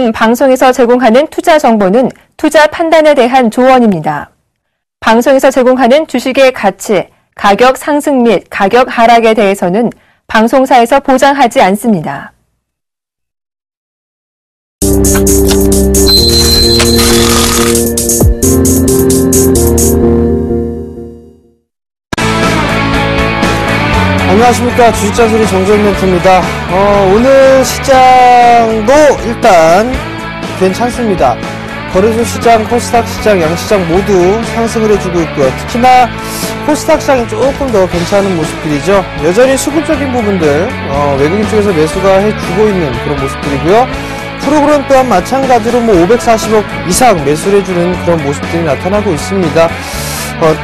본 방송에서 제공하는 투자 정보는 투자 판단에 대한 조언입니다. 방송에서 제공하는 주식의 가치, 가격 상승 및 가격 하락에 대해서는 방송사에서 보장하지 않습니다. 안녕하십니까. 주식잔소리 정재훈 멘토입니다. 오늘 시장도 일단 괜찮습니다. 거래소 시장, 코스닥 시장, 양시장 모두 상승을 해주고 있고요. 특히나 코스닥 시장이 조금 더 괜찮은 모습들이죠. 여전히 수급적인 부분들 외국인 쪽에서 매수가 해주고 있는 그런 모습들이고요. 프로그램 또한 마찬가지로 540억 이상 매수를 해주는 그런 모습들이 나타나고 있습니다.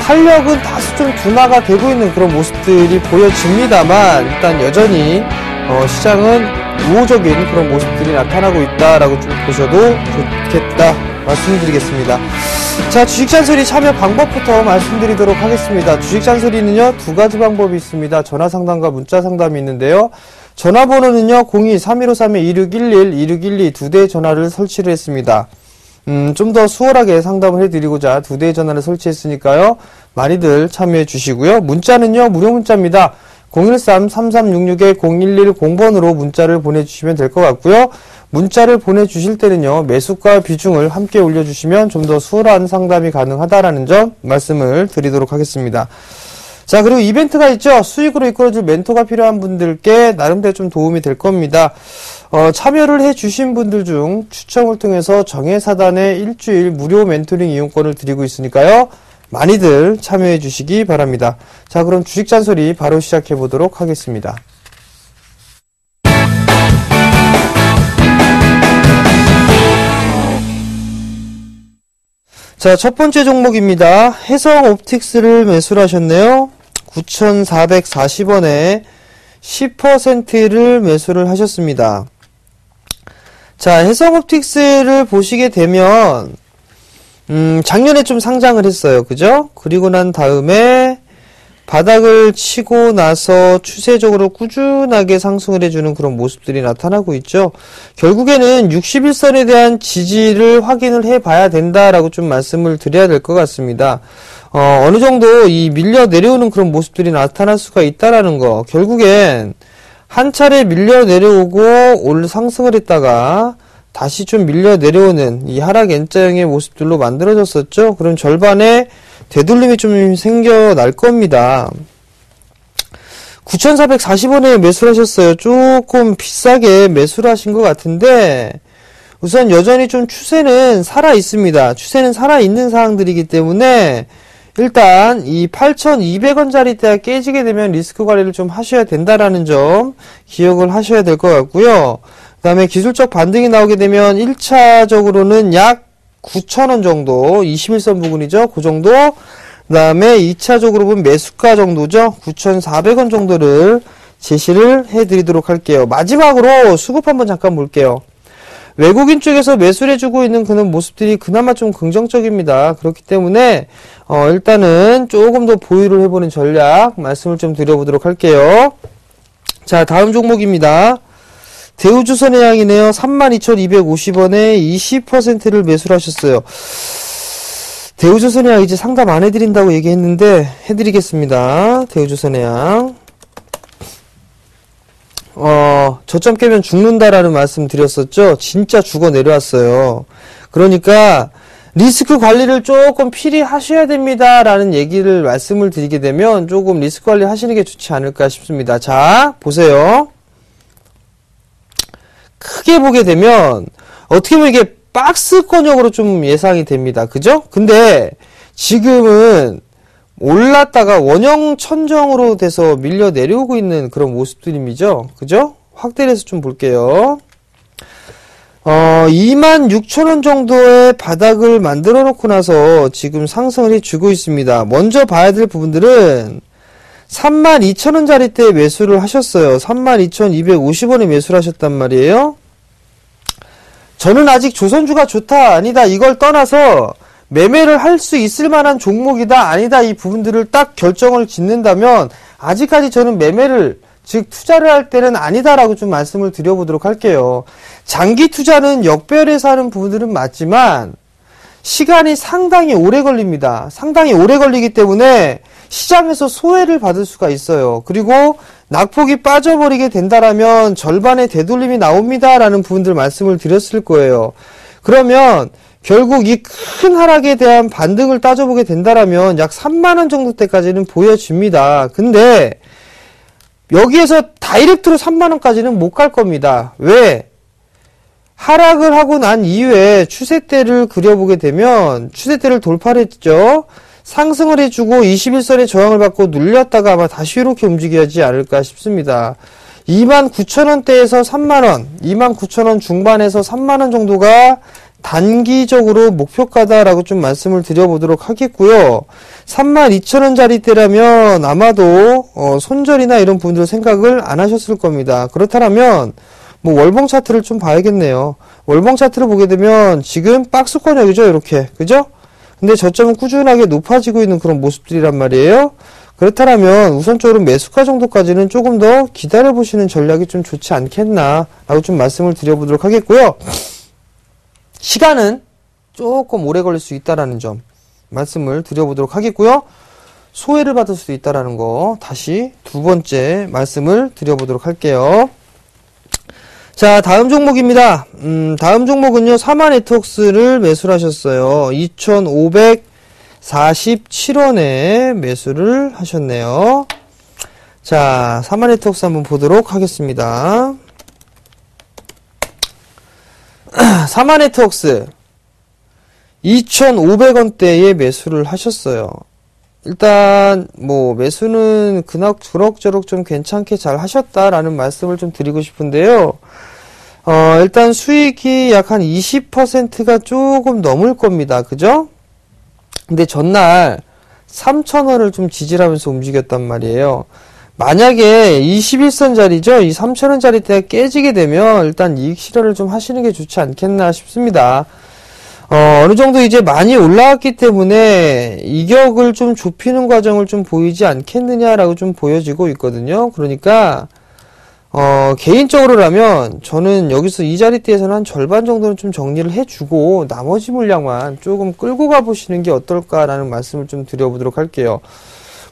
탄력은 다소 좀 둔화가 되고 있는 그런 모습들이 보여집니다만 일단 여전히 시장은 우호적인 그런 모습들이 나타나고 있다라고 좀 보셔도 좋겠다 말씀드리겠습니다. 자, 주식잔소리 참여 방법부터 말씀드리도록 하겠습니다. 주식잔소리는요 2가지 방법이 있습니다. 전화상담과 문자상담이 있는데요. 전화번호는요 02-3153-2611, 2612 2대의 전화를 설치를 했습니다. 좀 더 수월하게 상담을 해드리고자 2대의 전화를 설치했으니까요. 많이들 참여해 주시고요. 문자는요, 무료 문자입니다. 013-3366-0110번으로 문자를 보내주시면 될 것 같고요. 문자를 보내주실 때는요, 매수가 비중을 함께 올려주시면 좀 더 수월한 상담이 가능하다라는 점 말씀을 드리도록 하겠습니다. 자, 그리고 이벤트가 있죠. 수익으로 이끌어줄 멘토가 필요한 분들께 나름대로 좀 도움이 될 겁니다. 참여를 해주신 분들 중 추첨을 통해서 정예사단의 일주일 무료 멘토링 이용권을 드리고 있으니까요. 많이들 참여해 주시기 바랍니다. 자, 그럼 주식잔소리 바로 시작해 보도록 하겠습니다. 자, 첫 번째 종목입니다. 해성옵틱스를 매수를 하셨네요. 9,440원에 10%를 매수를 하셨습니다. 자, 해성옵틱스를 보시게 되면 작년에 좀 상장을 했어요. 그죠? 그리고 난 다음에 바닥을 치고 나서 추세적으로 꾸준하게 상승을 해주는 그런 모습들이 나타나고 있죠. 결국에는 61선에 대한 지지를 확인을 해봐야 된다라고 좀 말씀을 드려야 될 것 같습니다. 어느 정도 이 밀려 내려오는 그런 모습들이 나타날 수가 있다라는 거. 결국엔 한 차례 밀려 내려오고 올 상승을 했다가 다시 좀 밀려 내려오는 이 하락 N자형의 모습들로 만들어졌었죠. 그럼 절반에 되돌림이 좀 생겨날 겁니다. 9,440원에 매수를 하셨어요. 조금 비싸게 매수를 하신 것 같은데 우선 여전히 좀 추세는 살아 있습니다. 추세는 살아 있는 상황들이기 때문에 일단 이 8,200원짜리대가 깨지게 되면 리스크 관리를 좀 하셔야 된다라는 점 기억을 하셔야 될 것 같고요. 그 다음에 기술적 반등이 나오게 되면 1차적으로는 약 9,000원 정도, 21선 부근이죠. 그 정도. 그 다음에 2차적으로 보면 매수가 정도죠. 9,400원 정도를 제시를 해드리도록 할게요. 마지막으로 수급 한번 잠깐 볼게요. 외국인 쪽에서 매수를 해주고 있는 그런 모습들이 그나마 좀 긍정적입니다. 그렇기 때문에 일단은 조금 더 보유를 해보는 전략 말씀을 좀 드려보도록 할게요. 자, 다음 종목입니다. 대우조선해양이네요. 32,250원에 20%를 매수를 하셨어요. 대우조선해양 이제 상담 안 해드린다고 얘기했는데 해드리겠습니다. 대우조선해양 저점 깨면 죽는다라는 말씀 드렸었죠. 진짜 죽어 내려왔어요. 그러니까 리스크 관리를 조금 필히 하셔야 됩니다 라는 얘기를 말씀을 드리게 되면 조금 리스크 관리 하시는 게 좋지 않을까 싶습니다. 자, 보세요. 크게 보게 되면 어떻게 보면 이게 박스권역으로 좀 예상이 됩니다. 그죠? 근데 지금은 올랐다가 원형 천정으로 돼서 밀려 내려오고 있는 그런 모습들이죠. 그죠? 확대를 해서 좀 볼게요. 26,000원 정도의 바닥을 만들어 놓고 나서 지금 상승을 해주고 있습니다. 먼저 봐야 될 부분들은 32,000원짜리대 매수를 하셨어요. 32,250원에 매수를 하셨단 말이에요. 저는 아직 조선주가 좋다 아니다 이걸 떠나서 매매를 할 수 있을 만한 종목이다 아니다 이 부분들을 딱 결정을 짓는다면 아직까지 저는 매매를 즉 투자를 할 때는 아니다라고 좀 말씀을 드려보도록 할게요. 장기 투자는 역배열에서 하는 부분들은 맞지만 시간이 상당히 오래 걸립니다. 상당히 오래 걸리기 때문에 시장에서 소외를 받을 수가 있어요. 그리고 낙폭이 빠져버리게 된다라면 절반의 되돌림이 나옵니다 라는 부분들 말씀을 드렸을 거예요. 그러면 결국 이 큰 하락에 대한 반등을 따져보게 된다라면 약 3만원 정도 때까지는 보여집니다. 근데 여기에서 다이렉트로 3만원까지는 못 갈 겁니다. 왜? 하락을 하고 난 이후에 추세대를 그려보게 되면 추세대를 돌파를 했죠. 상승을 해주고 21선의 저항을 받고 눌렸다가 아마 다시 이렇게 움직여야지 않을까 싶습니다. 29,000원대에서 3만원, 29,000원 중반에서 3만원 정도가 단기적으로 목표가다라고 좀 말씀을 드려보도록 하겠고요. 32,000원짜리 때라면 아마도 손절이나 이런 부분들 생각을 안 하셨을 겁니다. 그렇다면 뭐 월봉 차트를 좀 봐야겠네요. 월봉 차트를 보게 되면 지금 박스권역이죠, 이렇게. 그죠? 근데 저점은 꾸준하게 높아지고 있는 그런 모습들이란 말이에요. 그렇다면 우선적으로 매수가 정도까지는 조금 더 기다려보시는 전략이 좀 좋지 않겠나 라고 좀 말씀을 드려보도록 하겠고요. 시간은 조금 오래 걸릴 수 있다라는 점 말씀을 드려보도록 하겠고요. 소외를 받을 수도 있다라는 거 다시 두 번째 말씀을 드려보도록 할게요. 자, 다음 종목입니다. 다음 종목은요, 사마네트웍스를 매수를 하셨어요. 2,547원에 매수를 하셨네요. 자, 사마네트웍스 한번 보도록 하겠습니다. 사마네트웍스 2,500원대에 매수를 하셨어요. 일단 뭐 매수는 그럭저럭 좀 괜찮게 잘 하셨다라는 말씀을 좀 드리고 싶은데요. 일단 수익이 약 한 20%가 조금 넘을 겁니다. 그죠? 근데 전날 3,000원을 좀 지지하면서 움직였단 말이에요. 만약에 21선짜리죠. 이 3,000원짜리 때가 깨지게 되면 일단 이익 실현을 좀 하시는 게 좋지 않겠나 싶습니다. 어느 정도 이제 많이 올라왔기 때문에 이격을 좀 좁히는 과정을 좀 보이지 않겠느냐라고 좀 보여지고 있거든요. 그러니까 개인적으로라면 저는 여기서 이 자리대에서는 한 절반 정도는 좀 정리를 해주고 나머지 물량만 조금 끌고 가보시는 게 어떨까라는 말씀을 좀 드려보도록 할게요.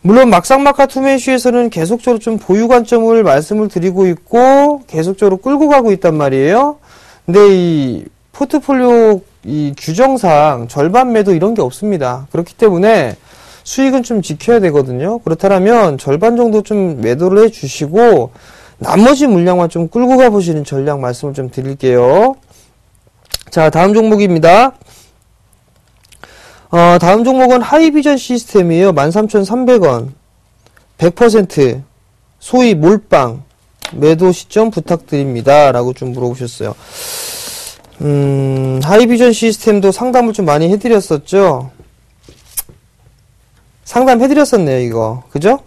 물론 막상막하 투매슈에서는 계속적으로 좀 보유 관점을 말씀을 드리고 있고 계속적으로 끌고 가고 있단 말이에요. 근데 이 포트폴리오 이 규정상 절반 매도 이런 게 없습니다. 그렇기 때문에 수익은 좀 지켜야 되거든요. 그렇다면 절반 정도 좀 매도를 해주시고 나머지 물량만 좀 끌고 가보시는 전략 말씀을 좀 드릴게요. 자, 다음 종목입니다. 다음 종목은 하이비전 시스템이에요. 13,300원 100% 소위 몰빵 매도 시점 부탁드립니다 라고 좀 물어보셨어요. 하이비전 시스템도 상담을 좀 많이 해드렸었죠. 상담해드렸었네요 이거. 그죠?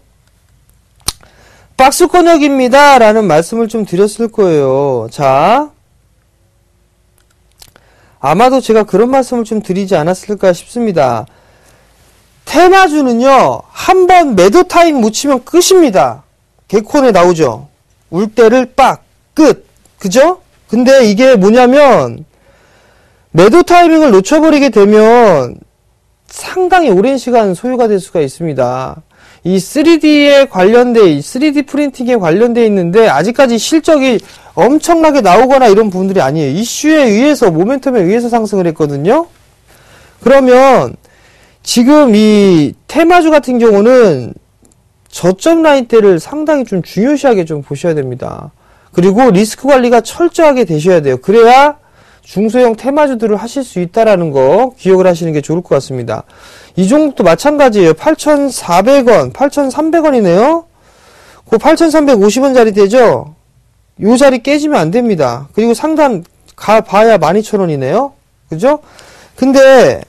박스권역입니다 라는 말씀을 좀 드렸을 거예요. 자, 아마도 제가 그런 말씀을 좀 드리지 않았을까 싶습니다. 테마주는요, 한번 매도 타임 못 치면 끝입니다. 개콘에 나오죠. 울 때를 빡, 끝. 그죠? 근데 이게 뭐냐면, 매도 타이밍을 놓쳐버리게 되면 상당히 오랜 시간 소요가 될 수가 있습니다. 이 3D에 관련돼, 3D 프린팅에 관련돼 있는데 아직까지 실적이 엄청나게 나오거나 이런 부분들이 아니에요. 이슈에 의해서, 모멘텀에 의해서 상승을 했거든요. 그러면 지금 이 테마주 같은 경우는 저점 라인대를 상당히 좀 중요시하게 좀 보셔야 됩니다. 그리고 리스크 관리가 철저하게 되셔야 돼요. 그래야 중소형 테마주들을 하실 수 있다라는 거 기억을 하시는 게 좋을 것 같습니다. 이 종목도 마찬가지예요. 8,400원, 8,300원이네요. 그 8,350원짜리 되죠? 요 자리 깨지면 안 됩니다. 그리고 상단 가봐야 12,000원이네요. 그죠? 근데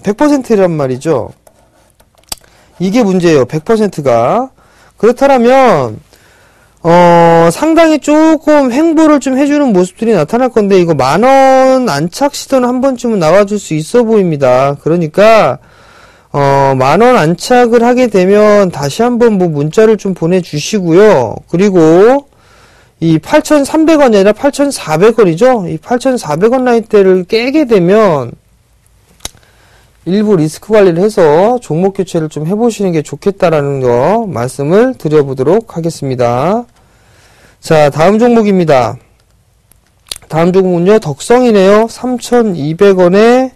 100%란 말이죠. 이게 문제예요. 100%가. 그렇다면 상당히 조금 횡보를 좀 해주는 모습들이 나타날 건데, 이거 10,000원 안착 시도는 한 번쯤은 나와줄 수 있어 보입니다. 그러니까, 10,000원 안착을 하게 되면 다시 한번 뭐 문자를 좀 보내주시고요. 그리고 이 8,300원이 아니라 8,400원이죠. 이 8,400원 라인대를 깨게 되면 일부 리스크 관리를 해서 종목 교체를 좀 해보시는 게 좋겠다라는 거 말씀을 드려보도록 하겠습니다. 자, 다음 종목입니다. 다음 종목은요, 덕성이네요. 3,200원에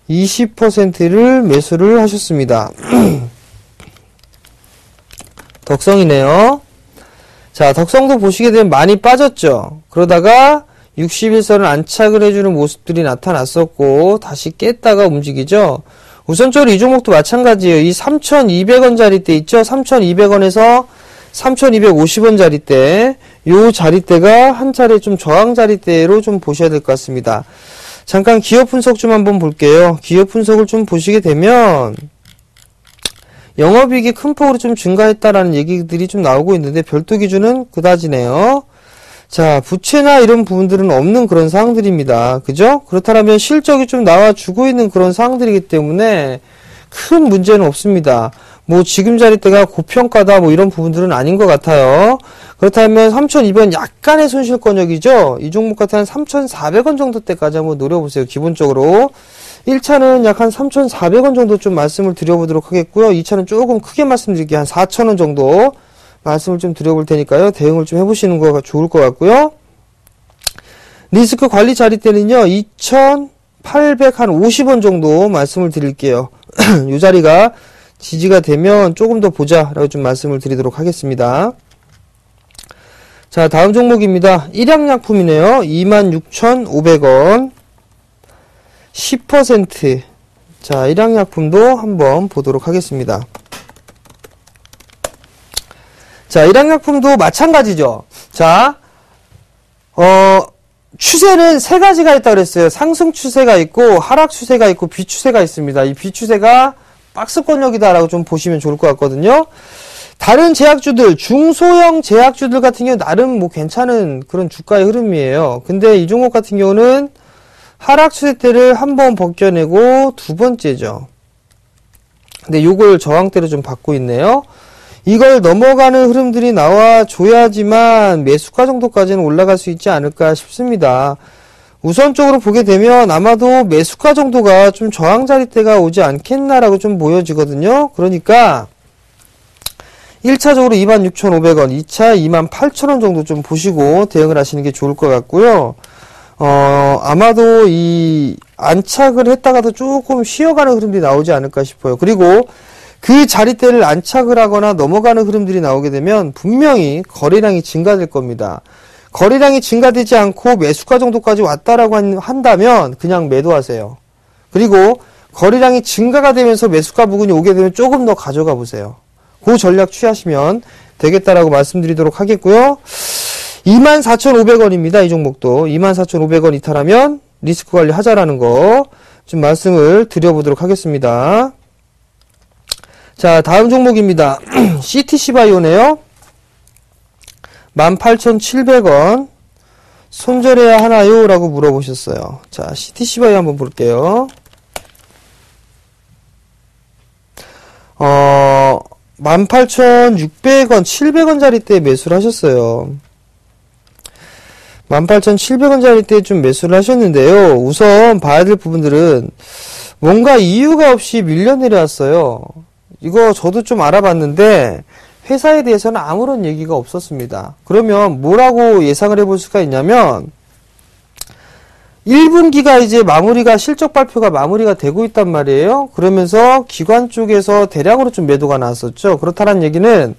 20%를 매수를 하셨습니다. 덕성이네요. 자, 덕성도 보시게 되면 많이 빠졌죠. 그러다가 61선을 안착을 해주는 모습들이 나타났었고 다시 깼다가 움직이죠. 우선적으로 이 종목도 마찬가지예요. 이 3,200원 자리대 있죠. 3,200원에서 3,250원 자리대, 요 자리대가 한 차례 좀 저항 자리대로 좀 보셔야 될 것 같습니다. 잠깐 기업 분석 좀 한번 볼게요. 기업 분석을 좀 보시게 되면 영업이익이 큰 폭으로 좀 증가했다라는 얘기들이 좀 나오고 있는데 별도 기준은 그다지네요. 자, 부채나 이런 부분들은 없는 그런 사항들입니다. 그죠? 그렇다면 실적이 좀 나와주고 있는 그런 사항들이기 때문에 큰 문제는 없습니다. 뭐 지금 자리대가 고평가다 뭐 이런 부분들은 아닌 것 같아요. 그렇다면 3,200원 약간의 손실권역이죠. 이 종목 같은 한 3,400원 정도 때까지 한번 노려보세요. 기본적으로 1차는 약 한 3,400원 정도 좀 말씀을 드려보도록 하겠고요. 2차는 조금 크게 말씀드릴게요. 한 4,000원 정도 말씀을 좀 드려볼 테니까요. 대응을 좀 해보시는 거가 좋을 것 같고요. 리스크 관리 자리대는요, 2,850원 정도 말씀을 드릴게요. 이 자리가 지지가 되면 조금 더 보자 라고 좀 말씀을 드리도록 하겠습니다. 자, 다음 종목입니다. 일양약품이네요. 26,500원 10%. 자, 일양약품도 한번 보도록 하겠습니다. 자, 일양약품도 마찬가지죠. 자, 추세는 세 가지가 있다고 그랬어요. 상승 추세가 있고, 하락 추세가 있고, 비추세가 있습니다. 이 비추세가 박스권역이다라고 좀 보시면 좋을 것 같거든요. 다른 제약주들, 중소형 제약주들 같은 경우 나름 뭐 괜찮은 그런 주가의 흐름이에요. 근데 이 종목 같은 경우는 하락 추세대를 한번 벗겨내고 두 번째죠. 근데 요걸 저항대로 좀 받고 있네요. 이걸 넘어가는 흐름들이 나와줘야지만 매수가 정도까지는 올라갈 수 있지 않을까 싶습니다. 우선적으로 보게 되면 아마도 매수가 정도가 좀 저항 자리대가 오지 않겠나라고 좀 보여지거든요. 그러니까 1차적으로 26,500원, 2차 28,000원 정도 좀 보시고 대응을 하시는 게 좋을 것 같고요. 아마도 이 안착을 했다가도 조금 쉬어가는 흐름들이 나오지 않을까 싶어요. 그리고 그 자리대를 안착을 하거나 넘어가는 흐름들이 나오게 되면 분명히 거래량이 증가될 겁니다. 거래량이 증가되지 않고 매수가 정도까지 왔다라고 한다면 그냥 매도하세요. 그리고 거래량이 증가가 되면서 매수가 부근이 오게 되면 조금 더 가져가 보세요. 그 전략 취하시면 되겠다라고 말씀드리도록 하겠고요. 24,500원입니다. 이 종목도 24,500원 이탈하면 리스크 관리 하자라는 거 좀 말씀을 드려보도록 하겠습니다. 자, 다음 종목입니다. CTC바이오네요. 18,700원. 손절해야 하나요? 라고 물어보셨어요. 자, CTC바이오 한번 볼게요. 18,600원, 700원짜리 때 매수를 하셨어요. 18,700원짜리 때 좀 매수를 하셨는데요. 우선 봐야 될 부분들은 뭔가 이유가 없이 밀려 내려왔어요. 이거 저도 좀 알아봤는데 회사에 대해서는 아무런 얘기가 없었습니다. 그러면 뭐라고 예상을 해볼 수가 있냐면 1분기가 이제 실적 발표가 마무리가 되고 있단 말이에요. 그러면서 기관 쪽에서 대량으로 좀 매도가 나왔었죠. 그렇다는 얘기는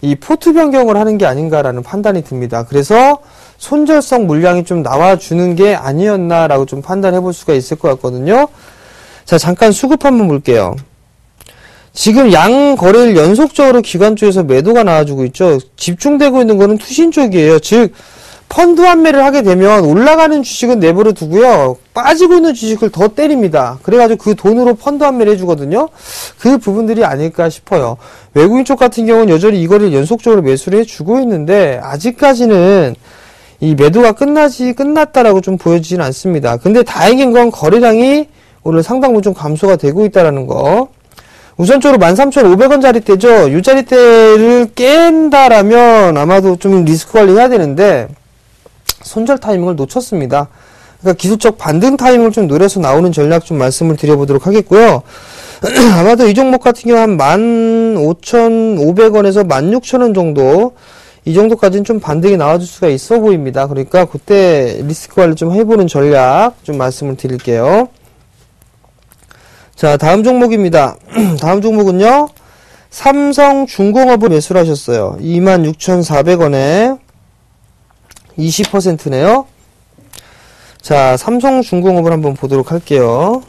이 포트 변경을 하는 게 아닌가라는 판단이 듭니다. 그래서 손절성 물량이 좀 나와주는 게 아니었나라고 좀 판단해 볼 수가 있을 것 같거든요. 자, 잠깐 수급 한번 볼게요. 지금 양 거래일 연속적으로 기관 쪽에서 매도가 나와주고 있죠. 집중되고 있는 거는 투신 쪽이에요. 즉 펀드 환매를 하게 되면 올라가는 주식은 내버려 두고요. 빠지고 있는 주식을 더 때립니다. 그래가지고 그 돈으로 펀드 환매를 해주거든요. 그 부분들이 아닐까 싶어요. 외국인 쪽 같은 경우는 여전히 이거를 연속적으로 매수를 해주고 있는데 아직까지는 이 매도가 끝났다라고 좀 보여지진 않습니다. 근데 다행인 건 거래량이 오늘 상당 부분 좀 감소가 되고 있다는 거 우선적으로 13,500원짜리대죠. 이 자리대를 깬다라면 아마도 좀 리스크 관리해야 되는데 손절 타이밍을 놓쳤습니다. 그러니까 기술적 반등 타이밍을 좀 노려서 나오는 전략 좀 말씀을 드려보도록 하겠고요. 아마도 이 종목 같은 경우 한 15,500원에서 16,000원 정도, 이 정도까지는 좀 반등이 나와줄 수가 있어 보입니다. 그러니까 그때 리스크 관리 좀 해보는 전략 좀 말씀을 드릴게요. 자, 다음 종목입니다. 다음 종목은요, 삼성중공업을 매수를 하셨어요. 26,400원에 20%네요. 자, 삼성중공업을 한번 보도록 할게요.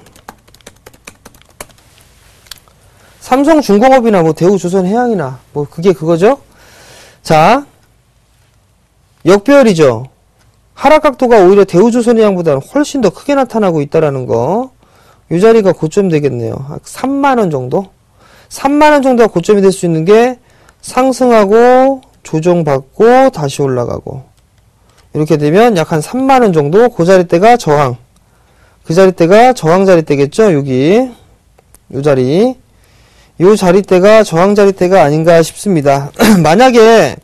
삼성중공업이나 뭐 대우조선해양이나 뭐 그게 그거죠. 자, 역배열이죠. 하락 각도가 오히려 대우조선해양보다는 훨씬 더 크게 나타나고 있다라는 거. 이 자리가 고점 되겠네요. 3만원 정도? 3만원 정도가 고점이 될 수 있는 게 상승하고 조정받고 다시 올라가고, 이렇게 되면 약 한 3만원 정도, 그 자리대가 저항, 그 자리대가 저항 자리대겠죠. 여기 요 자리, 요 자리대가 저항 자리대가 아닌가 싶습니다. 만약에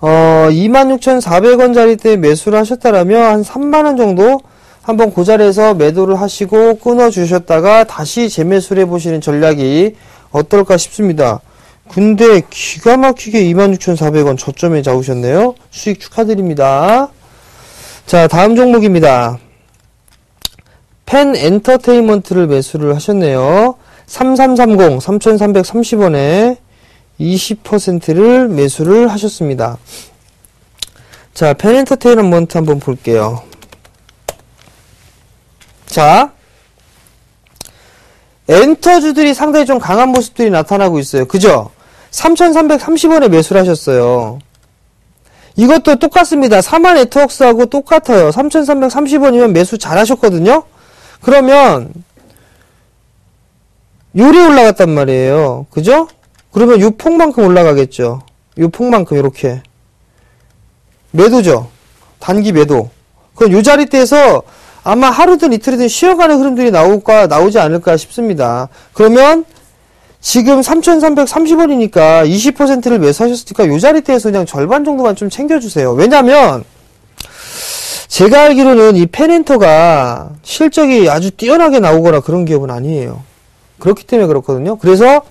26,400원 자리대 매수를 하셨다라면 한 3만원 정도 한번 그 자리에서 매도를 하시고 끊어 주셨다가 다시 재매수를 해보시는 전략이 어떨까 싶습니다. 근데 기가 막히게 26,400원 저점에 잡으셨네요. 수익 축하드립니다. 자, 다음 종목입니다. 펜 엔터테인먼트를 매수를 하셨네요. 3330, 3,330원에 20%를 매수를 하셨습니다. 자, 펜 엔터테인먼트 한번 볼게요. 자, 엔터주들이 상당히 좀 강한 모습들이 나타나고 있어요. 그죠? 3,330원에 매수를 하셨어요. 이것도 똑같습니다. 사만 네트워크스하고 똑같아요. 3,330원이면 매수 잘 하셨거든요? 그러면 요리 올라갔단 말이에요. 그죠? 그러면 요 폭만큼 올라가겠죠. 요 폭만큼 이렇게 매도죠. 단기 매도. 그럼 요 자리대에서 아마 하루든 이틀이든 쉬어가는 흐름들이 나오지 않을까 싶습니다. 그러면 지금 3,330원이니까 20%를 매수하셨으니까 요 자리대에서 그냥 절반 정도만 좀 챙겨주세요. 왜냐면 제가 알기로는 이 펜엔터가 실적이 아주 뛰어나게 나오거나 그런 기업은 아니에요. 그렇기 때문에 그렇거든요. 그래서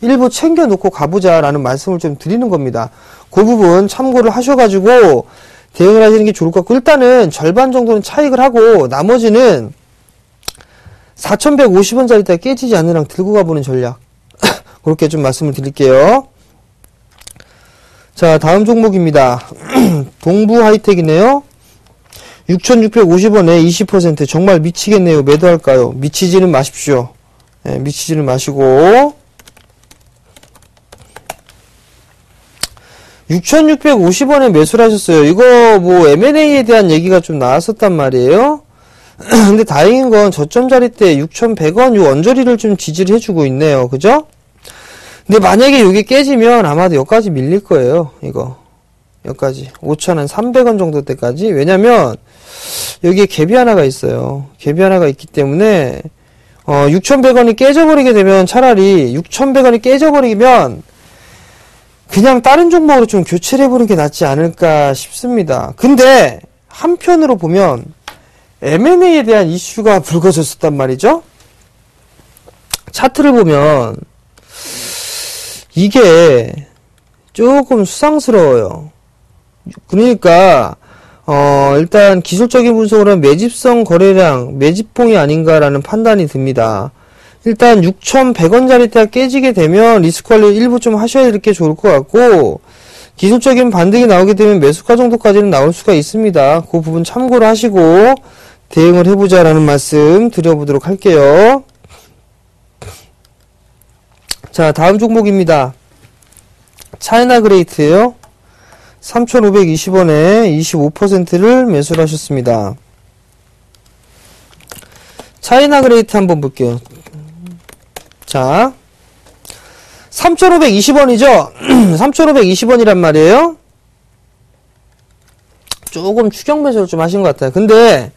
일부 챙겨놓고 가보자라는 말씀을 좀 드리는 겁니다. 그 부분 참고를 하셔가지고 대응을 하시는 게 좋을 것 같고, 일단은 절반 정도는 차익을 하고 나머지는 4,150원짜리다 깨지지 않는 한 들고 가보는 전략 그렇게 좀 말씀을 드릴게요. 자, 다음 종목입니다. 동부 하이텍이네요. 6,650원에 20%. 정말 미치겠네요. 매도할까요? 미치지는 마십시오. 네, 미치지는 마시고 6,650원에 매수를 하셨어요. 이거 뭐 M&A에 대한 얘기가 좀 나왔었단 말이에요. 근데 다행인 건 저점 자리대 6,100원 요 언저리를 좀 지지를 해주고 있네요. 그죠? 근데 만약에 이게 깨지면 아마도 여기까지 밀릴 거예요. 이거 여기까지 5,300원 정도 때까지. 왜냐면 여기에 갭이 하나가 있어요. 갭이 하나가 있기 때문에 6,100원이 깨져버리게 되면, 차라리 6,100원이 깨져버리면 그냥 다른 종목으로 좀 교체를 해보는 게 낫지 않을까 싶습니다. 근데 한편으로 보면 M&A에 대한 이슈가 불거졌었단 말이죠. 차트를 보면 이게 조금 수상스러워요. 그러니까 일단 기술적인 분석으로는 매집성 거래량, 매집봉이 아닌가라는 판단이 듭니다. 일단 6,100원짜리대가 깨지게 되면 리스크 관리 일부 좀 하셔야 될 게 좋을 것 같고, 기술적인 반등이 나오게 되면 매수가 정도까지는 나올 수가 있습니다. 그 부분 참고를 하시고 대응을 해보자라는 말씀 드려보도록 할게요. 자, 다음 종목입니다. 차이나 그레이트예요. 3,520원에 25%를 매수를 하셨습니다. 차이나 그레이트 한번 볼게요. 자, 3,520원이죠? 3,520원이란 말이에요. 조금 추격 매수를 좀 하신 것 같아요. 근데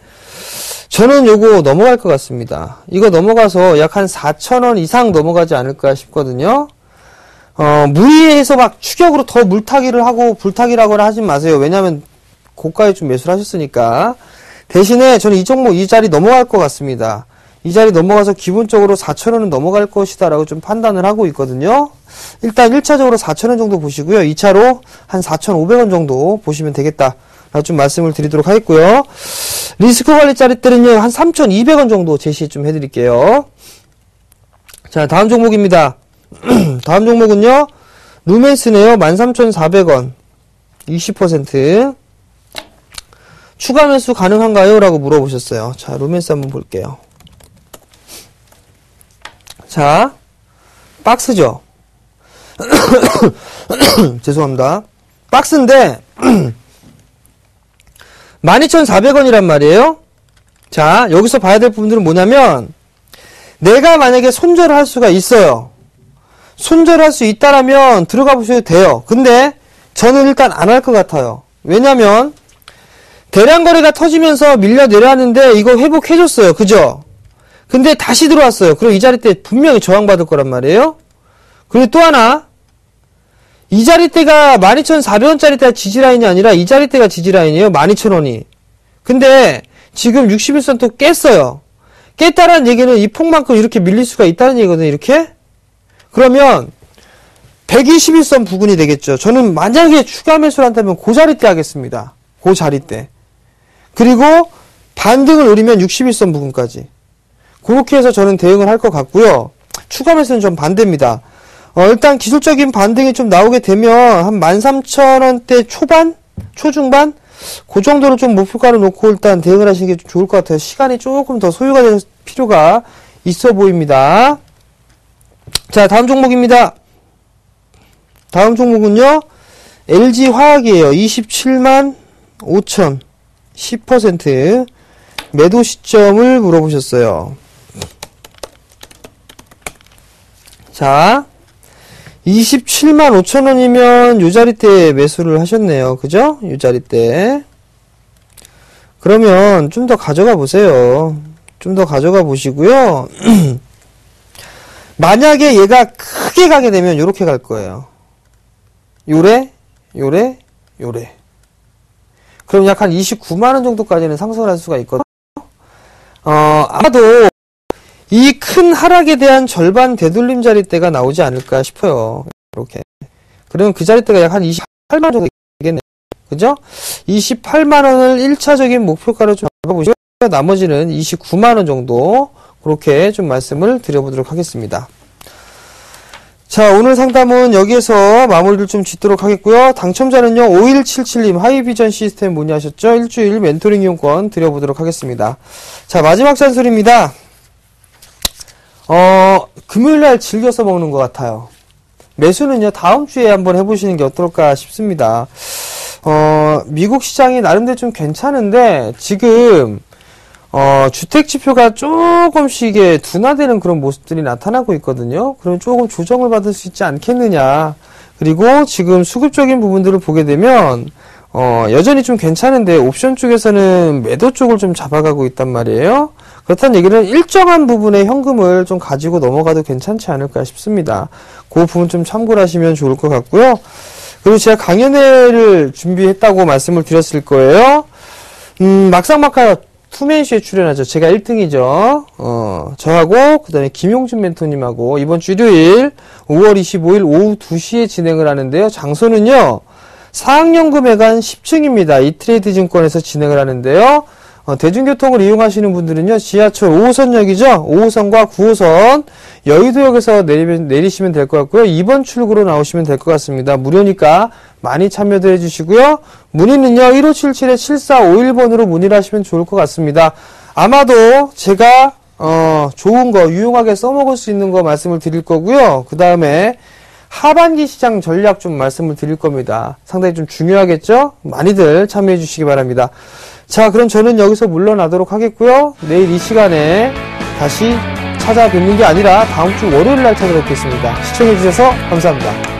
저는 요거 넘어갈 것 같습니다. 이거 넘어가서 약 한 4,000원 이상 넘어가지 않을까 싶거든요. 무리해서 막 추격으로 더 물타기를 하고 불타기를 하거나 하지 마세요. 왜냐면 고가에 좀 매수를 하셨으니까. 대신에 저는 이 종목 이 자리 넘어갈 것 같습니다. 이 자리 넘어가서 기본적으로 4,000원은 넘어갈 것이다 라고 좀 판단을 하고 있거든요. 일단 1차적으로 4,000원 정도 보시고요. 2차로 한 4,500원 정도 보시면 되겠다 라고 좀 말씀을 드리도록 하겠고요. 리스크 관리 자리들은요, 한 3,200원 정도 제시 좀 해드릴게요. 자, 다음 종목입니다. 다음 종목은요, 루멘스네요. 13,400원. 20%. 추가 매수 가능한가요? 라고 물어보셨어요. 자, 루멘스 한번 볼게요. 자, 박스죠. 죄송합니다. 박스인데 12,400원이란 말이에요. 자, 여기서 봐야 될 부분들은 뭐냐면, 내가 만약에 손절을 할 수가 있어요. 손절을 할 수 있다라면 들어가 보셔도 돼요. 근데 저는 일단 안 할 것 같아요. 왜냐면 대량 거래가 터지면서 밀려 내려왔는데 이거 회복해줬어요. 그죠? 근데 다시 들어왔어요. 그리고 이 자리 때 분명히 저항받을 거란 말이에요. 그리고 또 하나, 이 자리대가 12,400원짜리 때가 지지라인이 아니라 이 자리대가 지지라인이에요. 12,000원이. 근데 지금 61선 또 깼어요. 깼다는 얘기는 이 폭만큼 이렇게 밀릴 수가 있다는 얘기거든요. 이렇게. 그러면 121선 부근이 되겠죠. 저는 만약에 추가 매수를 한다면 그 자리대 하겠습니다. 그 자리대. 그리고 반등을 노리면 61선 부근까지. 그렇게 해서 저는 대응을 할 것 같고요. 추가 매수는 좀 반대입니다. 일단 기술적인 반등이 좀 나오게 되면 한 13,000원대 초반? 초중반? 그 정도로 좀 목표가를 놓고 일단 대응을 하시는 게 좀 좋을 것 같아요. 시간이 조금 더 소요가 될 필요가 있어 보입니다. 자, 다음 종목입니다. 다음 종목은요, LG화학이에요. 27만 5천, 10% 매도 시점을 물어보셨어요. 자, 27만 5천원이면 요 자리대 매수를 하셨네요. 그죠? 요 자리대. 그러면 좀 더 가져가 보세요. 좀 더 가져가 보시고요. 만약에 얘가 크게 가게 되면 요렇게 갈 거예요. 요래, 요래, 요래. 그럼 약 한 29만원 정도까지는 상승을 할 수가 있거든요. 아마도 이 큰 하락에 대한 절반 되돌림 자리대가 나오지 않을까 싶어요. 이렇게. 그러면 그 자리대가 약 한 28만원 정도 되겠네요. 그죠? 28만원을 1차적인 목표가로 좀 잡아보시고, 나머지는 29만원 정도, 그렇게 좀 말씀을 드려보도록 하겠습니다. 자, 오늘 상담은 여기에서 마무리를 좀 짓도록 하겠고요. 당첨자는요, 5177님 하이비전 시스템 문의하셨죠? 일주일 멘토링 이용권 드려보도록 하겠습니다. 자, 마지막 잔소리입니다. 금요일날 즐겨서 먹는 것 같아요. 매수는요, 다음 주에 한번 해보시는 게 어떨까 싶습니다. 미국 시장이 나름대로 좀 괜찮은데, 지금, 주택 지표가 조금씩 이게 둔화되는 그런 모습들이 나타나고 있거든요. 그럼 조금 조정을 받을 수 있지 않겠느냐. 그리고 지금 수급적인 부분들을 보게 되면, 여전히 좀 괜찮은데, 옵션 쪽에서는 매도 쪽을 좀 잡아가고 있단 말이에요. 그렇다는 얘기는 일정한 부분의 현금을 좀 가지고 넘어가도 괜찮지 않을까 싶습니다. 그 부분 좀 참고를 하시면 좋을 것 같고요. 그리고 제가 강연회를 준비했다고 말씀을 드렸을 거예요. 막상막하 투맨쇼에 출연하죠. 제가 1등이죠. 저하고 그 다음에 김용준 멘토님하고 이번 주 일요일 5월 25일 오후 2시에 진행을 하는데요. 장소는요, 사학연구회관 10층입니다. 이트레이드 증권에서 진행을 하는데요. 대중교통을 이용하시는 분들은요, 지하철 5호선역이죠. 5호선과 9호선 여의도역에서 내리시면 될 것 같고요. 2번 출구로 나오시면 될 것 같습니다. 무료니까 많이 참여도 해주시고요. 문의는요, 1577-7451번으로 문의를 하시면 좋을 것 같습니다. 아마도 제가 좋은 거, 유용하게 써먹을 수 있는 거 말씀을 드릴 거고요. 그 다음에 하반기 시장 전략 좀 말씀을 드릴 겁니다. 상당히 좀 중요하겠죠? 많이들 참여해 주시기 바랍니다. 자, 그럼 저는 여기서 물러나도록 하겠고요. 내일 이 시간에 다시 찾아뵙는 게 아니라 다음 주 월요일 날 찾아뵙겠습니다. 시청해 주셔서 감사합니다.